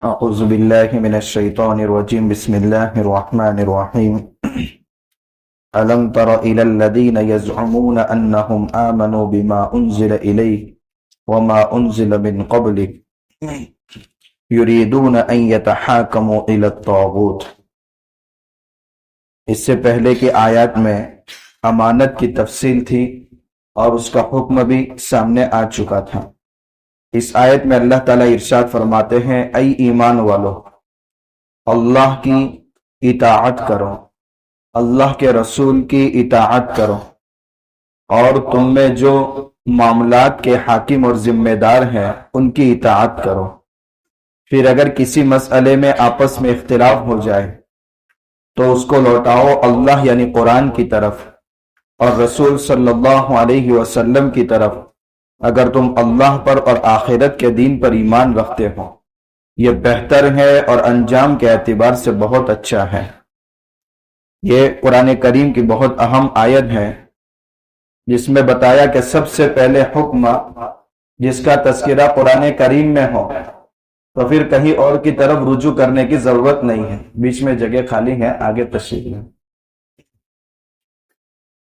أعوذ بالله من الشيطان الرجيم بسم الله الرحمن الرحيم ألم تر إلى الذين يزعمون أنهم آمنوا بما أنزل إليك وما أنزل من قبلك يريدون أن يتحاكموا إلى الطاغوت۔ اس سے پہلے کی آیات میں امانت کی تفصیل تھی اور اس کا حکم بھی سامنے آ چکا تھا۔ اس آیت میں اللہ تعالیٰ ارشاد فرماتے ہیں، اے ایمان والو، اللہ کی اطاعت کرو، اللہ کے رسول کی اطاعت کرو، اور تم میں جو معاملات کے حاکم اور ذمہ دار ہیں ان کی اطاعت کرو۔ پھر اگر کسی مسئلے میں آپس میں اختلاف ہو جائے تو اس کو لوٹاؤ اللہ یعنی قرآن کی طرف اور رسول صلی اللہ علیہ وسلم کی طرف، اگر تم اللہ پر اور آخرت کے دین پر ایمان رکھتے ہو۔ یہ بہتر ہے اور انجام کے اعتبار سے بہت اچھا ہے۔ یہ قرآن کریم کی بہت اہم آیت ہے جس میں بتایا کہ سب سے پہلے حکم جس کا تذکرہ قرآن کریم میں ہو تو پھر کہیں اور کی طرف رجوع کرنے کی ضرورت نہیں ہے۔ بیچ میں جگہ خالی ہے، آگے تشریح لیں۔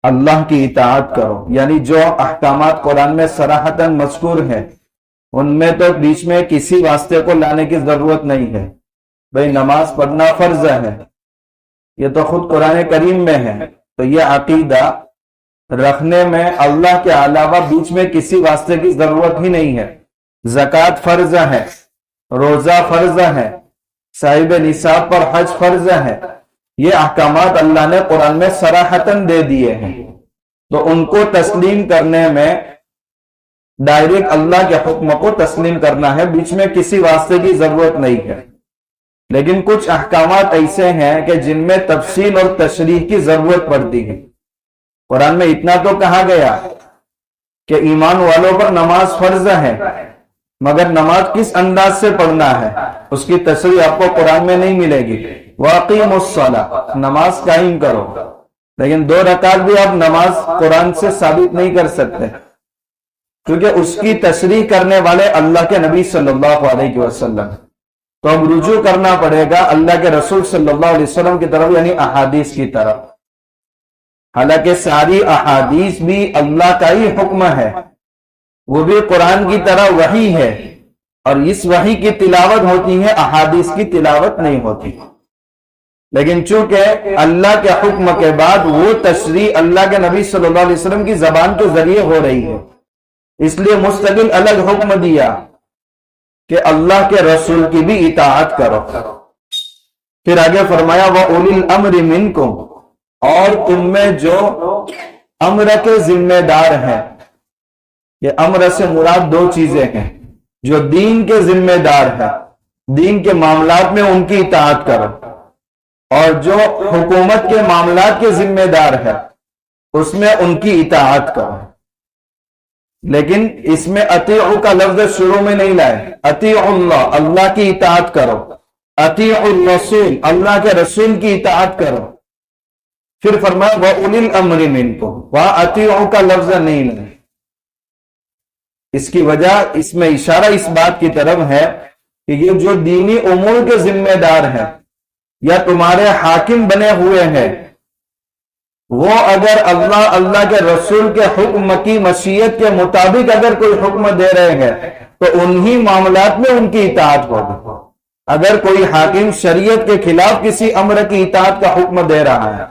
اللہ کی اطاعت کرو، یعنی جو احکامات قرآن میں صراحتاً مذکور ہیں ان میں تو بیچ میں کسی واسطے کو لانے کی ضرورت نہیں ہے۔ بھئی نماز پڑھنا فرض ہے، یہ تو خود قرآن کریم میں ہے، تو یہ عقیدہ رکھنے میں اللہ کے علاوہ بیچ میں کسی واسطے کی ضرورت ہی نہیں ہے۔ زکوٰۃ فرض ہے، روزہ فرض ہے، صاحب نصاب پر حج فرض ہے، یہ احکامات اللہ نے قرآن میں صراحتاً دے دیے ہیں، تو ان کو تسلیم کرنے میں ڈائریکٹ اللہ کے حکم کو تسلیم کرنا ہے، بیچ میں کسی واسطے کی ضرورت نہیں ہے۔ لیکن کچھ احکامات ایسے ہیں کہ جن میں تفصیل اور تشریح کی ضرورت پڑتی ہے۔ قرآن میں اتنا تو کہا گیا کہ ایمان والوں پر نماز فرض ہے، مگر نماز کس انداز سے پڑھنا ہے اس کی تشریح آپ کو قرآن میں نہیں ملے گی۔ وَأَقِيمُوا الصَّلَاةَ، نماز قائم کرو، لیکن 2 رکعت بھی آپ نماز قرآن سے ثابت نہیں کر سکتے، کیونکہ اس کی تشریح کرنے والے اللہ کے نبی صلی اللہ علیہ وسلم، تو اب رجوع کرنا پڑے گا اللہ کے رسول صلی اللہ علیہ وسلم کی طرف، یعنی احادیث کی طرف۔ حالانکہ ساری احادیث بھی اللہ کا ہی حکم ہے، وہ بھی قرآن کی طرح وحی ہے، اور اس وحی کی تلاوت ہوتی ہے، احادیث کی تلاوت نہیں ہوتی۔ لیکن چونکہ اللہ کے حکم کے بعد وہ تشریح اللہ کے نبی صلی اللہ علیہ وسلم کی زبان کے ذریعے ہو رہی ہے، اس لیے مستقل الگ حکم دیا کہ اللہ کے رسول کی بھی اطاعت کرو۔ پھر آگے فرمایا وَأُولِي الْأَمْرِ مِنْكُمْ، اور تم میں جو امر کے ذمہ دار ہیں۔ یہ امر سے مراد 2 چیزیں ہیں، جو دین کے ذمہ دار ہیں، دین کے معاملات میں ان کی اطاعت کرو، اور جو حکومت کے معاملات کے ذمہ دار ہے اس میں ان کی اطاعت کرو۔ لیکن اس میں اطیعوا کا لفظ شروع میں نہیں لائے، اطیعوا اللہ، اللہ کی اطاعت کرو، اطیعوا الرسول، اللہ کے رسول کی اطاعت کرو۔ پھر فرمایا وَأُولِي الْأَمْرِ مِنْكُمْ، وہاں اطیعوا کا لفظ نہیں لائے۔ اس کی وجہ، اس میں اشارہ اس بات کی طرف ہے کہ یہ جو دینی امور کے ذمہ دار ہیں یا تمہارے حاکم بنے ہوئے ہیں، وہ اگر اللہ کے رسول کے حکم کی مشیت کے مطابق اگر کوئی حکم دے رہے ہیں تو انہی معاملات میں ان کی اطاعت ہوگی۔ اگر کوئی حاکم شریعت کے خلاف کسی امر کی اطاعت کا حکم دے رہا ہے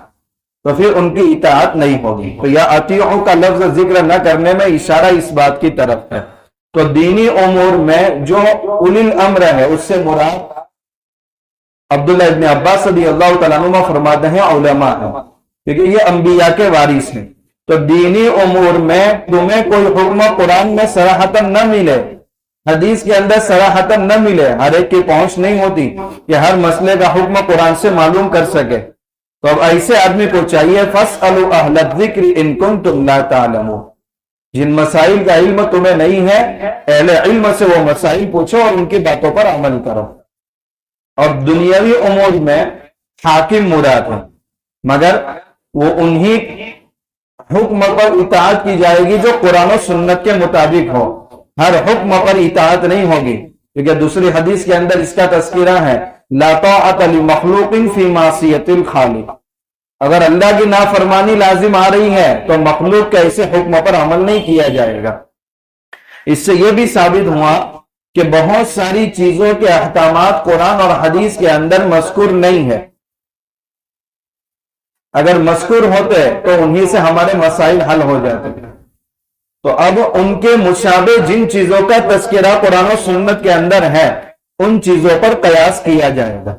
تو پھر ان کی اطاعت نہیں ہوگی۔ تو یا اطیعوا کا لفظ ذکر نہ کرنے میں اشارہ اس بات کی طرف ہے۔ تو دینی امور میں جو اولی الامر ہے اس سے مراد عبداللہ ابن عباس رضی اللہ تعالیٰ عنہ فرماتے ہیں علماء ہیں، کیونکہ یہ انبیاء کے وارث ہیں۔ تو دینی امور میں تمہیں کوئی حکم قرآن میں صراحتاً نہ ملے، حدیث کے اندر صراحتاً نہ ملے، ہر ایک کی پہنچ نہیں ہوتی کہ ہر مسئلے کا حکم قرآن سے معلوم کر سکے، تو اب ایسے آدمی کو چاہیے فَاسْأَلُوا أَهْلَ الذِّكْرِ إِن كُنتُمْ لَا تَعْلَمُونَ، جن مسائل کا علم تمہیں نہیں ہے اہل علم سے وہ مسائل پوچھو اور ان کی باتوں پر عمل کرو۔ اور دنیاوی امور میں حاکم مراد ہے، مگر وہ انہی حکم پر اطاعت کی جائے گی جو قرآن و سنت کے مطابق ہو، ہر حکم پر اطاعت نہیں ہوگی۔ کیونکہ دوسری حدیث کے اندر اس کا تذکرہ ہے لا طاعت لمخلوق فی معصیت الخالق، اگر اللہ کی نافرمانی لازم آ رہی ہے تو مخلوق کے ایسے حکم پر عمل نہیں کیا جائے گا۔ اس سے یہ بھی ثابت ہوا کہ بہت ساری چیزوں کے احکامات قرآن اور حدیث کے اندر مذکور نہیں ہے، اگر مذکور ہوتے تو انہی سے ہمارے مسائل حل ہو جاتے۔ تو اب ان کے مشابہ جن چیزوں کا تذکرہ قرآن و سنت کے اندر ہے ان چیزوں پر قیاس کیا جائے گا۔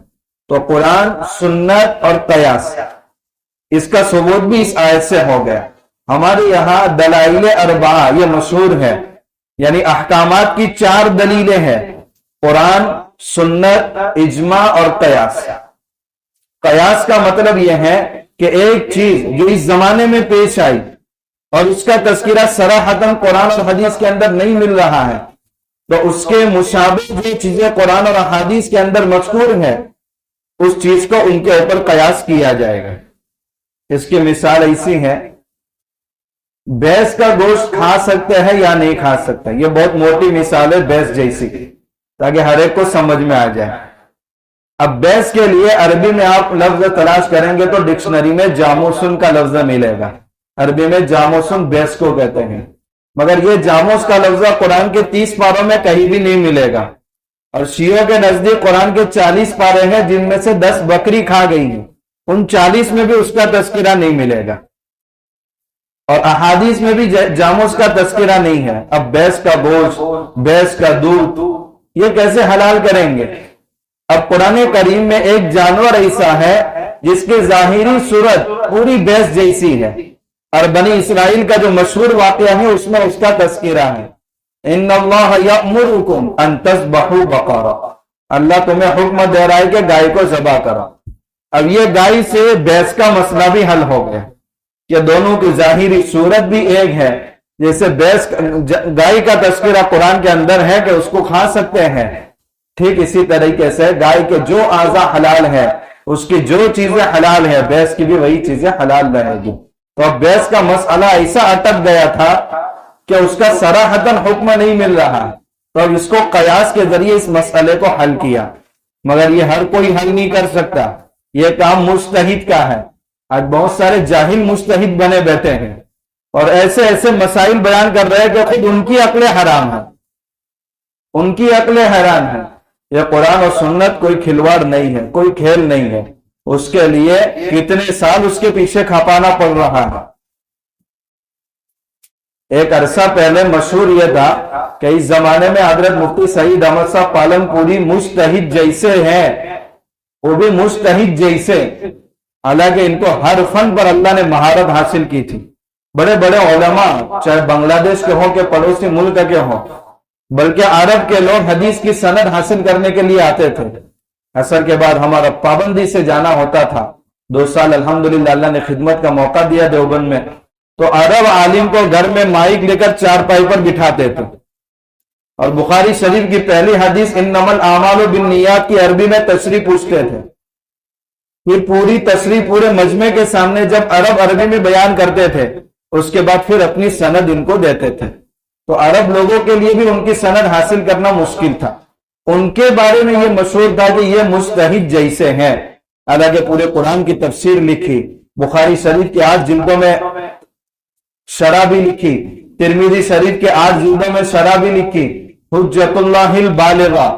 تو قرآن، سنت اور قیاس، اس کا ثبوت بھی اس آیت سے ہو گیا۔ ہمارے یہاں دلائل اربعہ یہ مشہور ہے، یعنی احکامات کی 4 دلیلیں ہیں، قرآن، سنت، اجماع اور قیاس۔ قیاس کا مطلب یہ ہے کہ ایک چیز جو اس زمانے میں پیش آئی اور اس کا تذکرہ صراحتاً قرآن اور حدیث کے اندر نہیں مل رہا ہے، تو اس کے مشابہ جو چیزیں قرآن اور حدیث کے اندر مذکور ہیں اس چیز کو ان کے اوپر قیاس کیا جائے گا۔ اس کی مثال ایسی ہے، بھینس کا گوشت کھا سکتے ہیں یا نہیں کھا سکتے، یہ بہت موٹی مثال ہے بھینس جیسی، تاکہ ہر ایک کو سمجھ میں آ جائے۔ اب بھینس کے لیے عربی میں آپ لفظ تلاش کریں گے تو ڈکشنری میں جاموسن کا لفظ ملے گا، عربی میں جاموسن بھینس کو کہتے ہیں، مگر یہ جاموس کا لفظ قرآن کے 30 پاروں میں کہیں بھی نہیں ملے گا، اور شیعوں کے نزدیک قرآن کے 40 پارے ہیں جن میں سے 10 بکری کھا گئی ہیں، ان 40 میں بھی اس کا تذکرہ نہیں ملے گا، اور احادیث میں بھی جاموس کا تذکرہ نہیں ہے۔ اب بھینس کا گوشت، بھینس کا دودھ یہ کیسے حلال کریں گے؟ اب قرآن کریم میں ایک جانور ایسا ہے جس کی ظاہری صورت پوری بھینس جیسی ہے، اور بنی اسرائیل کا جو مشہور واقعہ ہے اس میں اس کا تذکرہ ہے، ان اللہ یأمرکم ان تذبحوا بقرہ، اللہ تمہیں حکم دے رہا ہے کہ گائے کو ذبح کرو۔ اب یہ گائے سے بھینس کا مسئلہ بھی حل ہو گیا کہ دونوں کی ظاہری صورت بھی ایک ہے، جیسے گائے کا تذکرہ قرآن کے اندر ہے کہ اس کو کھا سکتے ہیں، ٹھیک اسی طریقے سے گائے کے جو اعضاء حلال ہے، اس کی جو چیزیں حلال ہے، بھینس کی بھی وہی چیزیں حلال رہے گی۔ تو اب بھینس کا مسئلہ ایسا اٹک گیا تھا کہ اس کا صراحتاً حکم نہیں مل رہا، تو اب اس کو قیاس کے ذریعے اس مسئلے کو حل کیا، مگر یہ ہر کوئی حل نہیں کر سکتا، یہ کام مجتہد کا ہے۔ آج بہت سارے جاہل مجتہد بنے بیٹھے ہیں اور ایسے ایسے مسائل بیان کر رہے ہیں کہ خود ان کی عقلیں حرام ہیں، ان کی عقلیں حیران ہیں۔ یہ قرآن اور سنت کوئی کھلواڑ نہیں ہے، کوئی کھیل نہیں ہے، اس کے لیے کتنے سال اس کے پیچھے کھپانا پڑ رہا ہے۔ ایک عرصہ پہلے مشہور یہ تھا کہ اس زمانے میں حضرت مفتی سعید احمد صاحب پالن پوری مجتہد جیسے ہیں، وہ بھی مجتہد جیسے، حالانکہ ان کو ہر فن پر اللہ نے مہارت حاصل کی تھی۔ بڑے بڑے علماء چاہے بنگلہ دیش کے ہوں کہ پڑوسی ملک کے ہوں، بلکہ عرب کے لوگ حدیث کی سند حاصل کرنے کے لیے آتے تھے۔ عصر کے بعد ہمارا پابندی سے جانا ہوتا تھا، 2 سال الحمدللہ اللہ نے خدمت کا موقع دیا دیوبند میں، تو عرب عالم کو گھر میں مائک لے کر چارپائی پر بٹھاتے تھے، اور بخاری شریف کی پہلی حدیث انما الاعمال بالنیات کی عربی میں تشریح پوچھتے تھے، پھر پوری تشریح پورے مجمع کے سامنے جب عرب عربی میں بیان کرتے تھے، اس کے بعد پھر اپنی سند ان کو دیتے تھے۔ تو عرب لوگوں کے لیے بھی ان کی سند حاصل کرنا مشکل تھا۔ ان کے بارے میں یہ مشہور تھا کہ یہ مجتہد جیسے ہیں، حالانکہ پورے قرآن کی تفسیر لکھی، بخاری شریف کی 8 جلدوں میں شرح بھی لکھی، ترمذی شریف کے 8 جلدوں میں شرح بھی لکھی، حجت اللہ البالغہ،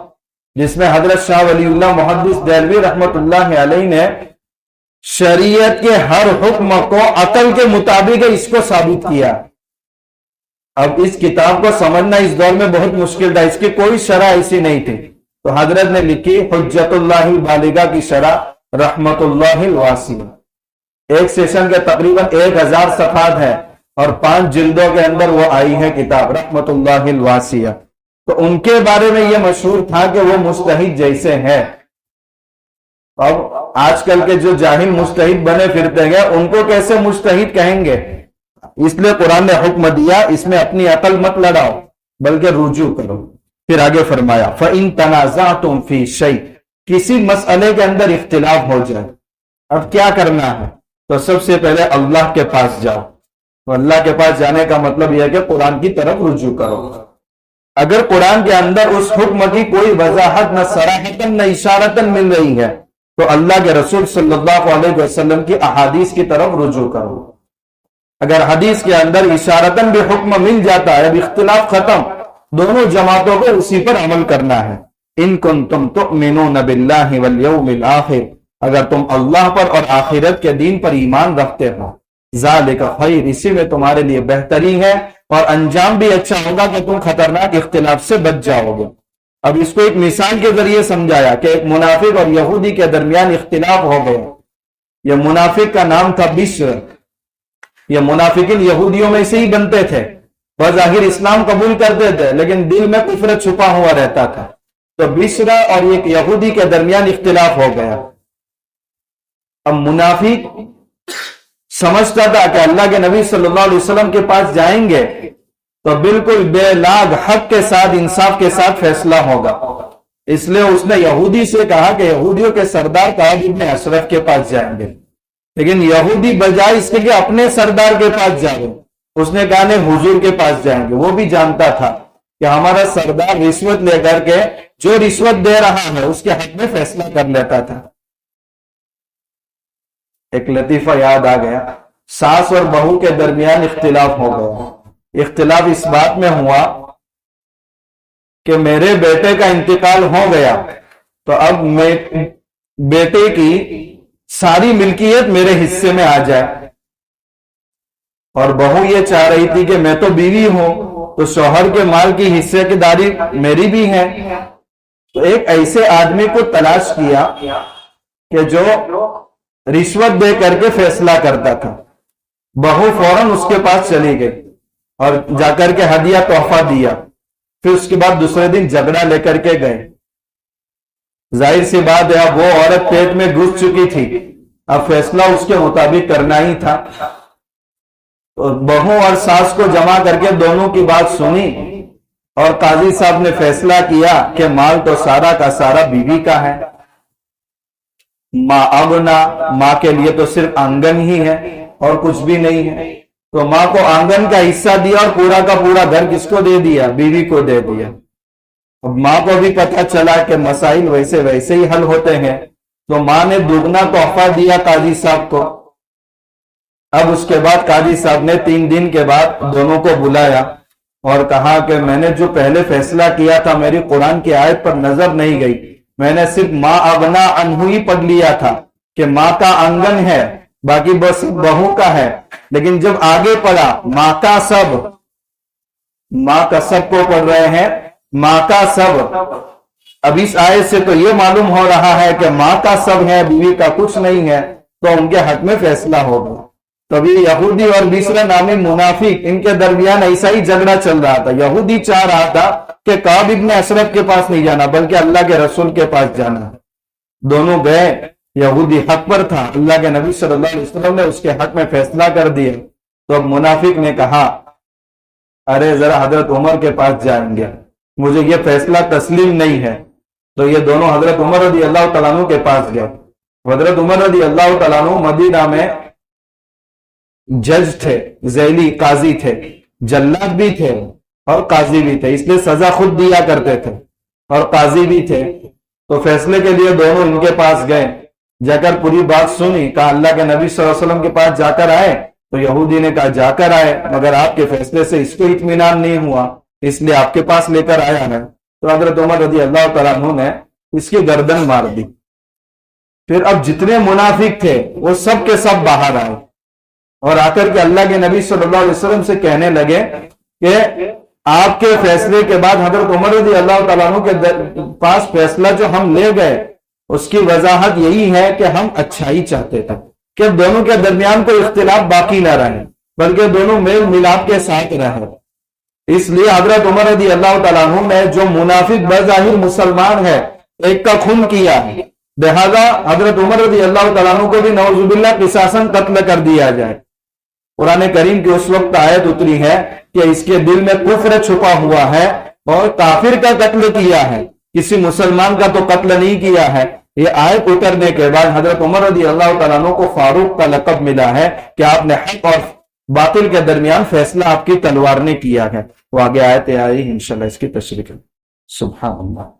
جس میں حضرت شاہ ولی اللہ محدث دہلوی رحمت اللہ علیہ نے شریعت کے ہر حکم کو عقل کے مطابق اس کو ثابت کیا۔ اب اس کتاب کو سمجھنا اس دور میں بہت مشکل تھا، اس کی کوئی شرح ایسی نہیں تھی، تو حضرت نے لکھی حجت اللہ البالغہ کی شرح رحمت اللہ الواسعہ، ایک سیشن کے تقریباً 1000 صفحات ہے، اور 5 جلدوں کے اندر وہ آئی ہے کتاب رحمت اللہ الواسعہ۔ تو ان کے بارے میں یہ مشہور تھا کہ وہ مجتہد جیسے ہیں۔ اب آج کل کے جو جاہل مجتہد بنے پھرتے ہیں ان کو کیسے مجتہد کہیں گے؟ اس لیے قرآن نے حکم دیا اس میں اپنی عقل مت لڑاؤ بلکہ رجوع کرو۔ پھر آگے فرمایا فَإِن تَنَازَعْتُمْ فِي شَيْءٍ، کسی مسئلے کے اندر اختلاف ہو جائے، اب کیا کرنا ہے؟ تو سب سے پہلے اللہ کے پاس جاؤ۔ تو اللہ کے پاس جانے کا مطلب یہ ہے کہ قرآن کی طرف رجوع کرو۔ اگر قرآن کے اندر اس حکم کی کوئی وضاحت نہ صراحتاً نہ اشارتاً مل رہی ہے تو اللہ کے رسول صلی اللہ علیہ وسلم کی احادیث کی طرف رجوع کرو۔ اگر حدیث کے اندر اشارتاً بھی حکم مل جاتا ہے، اب اختلاف ختم، دونوں جماعتوں کو اسی پر عمل کرنا ہے۔ ان کنتم تؤمنون باللہ والیوم الآخر، اگر تم اللہ پر اور آخرت کے دین پر ایمان رکھتے ہو، ذالک خیر، اسی میں تمہارے لیے بہتری ہے اور انجام بھی اچھا ہوگا کہ تم خطرناک اختلاف سے بچ جاؤ گے۔ اب اس کو ایک مثال کے ذریعے سمجھایا کہ ایک منافق اور یہودی کے درمیان اختلاف ہو گیا۔ یہ منافق کا نام تھا بشر، یہ منافقین یہودیوں میں سے ہی بنتے تھے، بظاہر اسلام قبول کرتے تھے لیکن دل میں کفر چھپا ہوا رہتا تھا۔ تو بشرا اور ایک یہودی کے درمیان اختلاف ہو گیا۔ اب منافق سمجھتا تھا کہ اللہ کے نبی صلی اللہ علیہ وسلم کے پاس جائیں گے تو بالکل بے لاگ حق کے ساتھ، انصاف کے ساتھ فیصلہ ہوگا، اس لیے اس نے یہودی سے کہا کہ یہودیوں کے سردار کعب ابن اشرف کے پاس جائیں گے، لیکن یہودی بجائے اس کے کہ اپنے سردار کے پاس جائے، اس نے کہا نہیں حضور کے پاس جائیں گے۔ وہ بھی جانتا تھا کہ ہمارا سردار رشوت لے کر کے جو رشوت دے رہا ہے اس کے حق میں فیصلہ کر لیتا تھا۔ ایک لطیفہ یاد آ گیا، ساس اور بہو کے درمیان اختلاف ہو گیا۔ اختلاف اس بات میں ہوا کہ میرے بیٹے کا انتقال ہو گیا تو اب بیٹے کی ساری ملکیت میرے حصے میں آ جائے، اور بہو یہ چاہ رہی تھی کہ میں تو بیوی ہوں تو شوہر کے مال کی حصے کی داری میری بھی ہے۔ تو ایک ایسے آدمی کو تلاش کیا کہ جو رشوت دے کر کے فیصلہ کرتا تھا۔ بہو فوراً اس کے پاس چلی گئی اور جا کر کے ہدیہ تحفہ دیا، پھر اس کے بعد دوسرے دن جھگڑا لے کر کے گئے۔ ظاہر سی بات ہے اب وہ عورت پیٹ میں گھس چکی تھی، اب فیصلہ اس کے مطابق کرنا ہی تھا۔ تو بہو اور ساس کو جمع کر کے دونوں کی بات سنی اور قاضی صاحب نے فیصلہ کیا کہ مال تو سارا کا سارا بیوی کا ہے، ماں اغنا، ماں کے لیے تو صرف آنگن ہی ہے اور کچھ بھی نہیں ہے، تو ماں کو آنگن کا حصہ دیا اور پورا کا پورا گھر کس کو دے دیا؟ بیوی کو دے دیا۔ اب ماں کو بھی پتہ چلا کہ مسائل ویسے ہی حل ہوتے ہیں، تو ماں نے دگنا تحفہ دیا قاضی صاحب کو۔ اب اس کے بعد قاضی صاحب نے 3 دن کے بعد دونوں کو بلایا اور کہا کہ میں نے جو پہلے فیصلہ کیا تھا میری قرآن کی آیت پر نظر نہیں گئی، میں نے صرف ماں اغنا عنہ ہی پڑھ لیا تھا کہ ماں کا آنگن ہے باقی بس بہو کا ہے، لیکن جب آگے پڑھا ماں کا سب کو پڑھ رہے ہیں، ماں کا سب، اب اس آیت سے تو یہ معلوم ہو رہا ہے کہ ماں کا سب ہے، بیوی کا کچھ نہیں ہے، تو ان کے حق میں فیصلہ ہوگا۔ تبھی یہودی اور دوسرا نامی منافق، ان کے درمیان ایسا ہی جھگڑا چل رہا تھا۔ یہودی چاہ رہا تھا کہ کعب ابن اشرف کے پاس نہیں جانا بلکہ اللہ کے رسول کے پاس جانا ہے۔ دونوں گئے، یہودی حق پر تھا، اللہ کے نبی صلی اللہ علیہ وسلم نے اس کے حق میں فیصلہ کر دیا۔ تو اب منافق نے کہا ارے ذرا حضرت عمر کے پاس جائیں گے، مجھے یہ فیصلہ تسلیم نہیں ہے۔ تو یہ دونوں حضرت عمر رضی اللہ تعالیٰ عنہ کے پاس گئے۔ حضرت عمر رضی اللہ تعالیٰ عنہ مدینہ میں جج تھے، ذیلی قاضی تھے، جلاد بھی تھے اور قاضی بھی تھے، اس لیے سزا خود دیا کرتے تھے اور قاضی بھی تھے۔ تو فیصلے کے لیے دونوں ان کے پاس گئے، جا کر پوری بات سنی، کہا اللہ کے نبی صلی اللہ علیہ وسلم کے پاس جا کر آئے؟ تو یہودی نے کہا جا کر آئے، مگر آپ کے فیصلے سے اس کو اطمینان نہیں ہوا اس لیے آپ کے پاس لے کر آیا ہے۔ تو حضرت عمر رضی اللہ تعالیٰ عنہ نے اس کی گردن مار دی۔ پھر اب جتنے منافق تھے وہ سب کے سب باہر آئے اور آ کر کے اللہ کے نبی صلی اللہ علیہ وسلم سے کہنے لگے کہ آپ کے فیصلے کے بعد حضرت عمر رضی اللہ تعالیٰ عنہ کے پاس فیصلہ جو ہم لے گئے اس کی وضاحت یہی ہے کہ ہم اچھائی چاہتے تھے کہ دونوں کے درمیان کوئی اختلاف باقی نہ رہے بلکہ دونوں میل ملاپ کے ساتھ رہے۔ اس لیے حضرت عمر رضی اللہ تعالیٰ عنہ نے جو منافق بظاہر مسلمان ہے ایک کا خون کیا ہے، لہذا حضرت عمر رضی اللہ تعالیٰ عنہ کو بھی نعوذ باللہ قصاصاً قتل کر دیا جائے۔ قرآن کریم کی اس وقت آیت اتری ہے کہ اس کے دل میں کفر چھپا ہوا ہے اور کافر کا قتل کیا ہے، کسی مسلمان کا تو قتل نہیں کیا ہے۔ یہ آیت اترنے کے بعد حضرت عمر رضی اللہ تعالیٰ عنہ کو فاروق کا لقب ملا ہے کہ آپ نے حق اور باطل کے درمیان فیصلہ آپ کی تلوار نے کیا ہے۔ وہ آگے آیت آئی انشاءاللہ اس کی تشریح کریں. سبحان اللہ.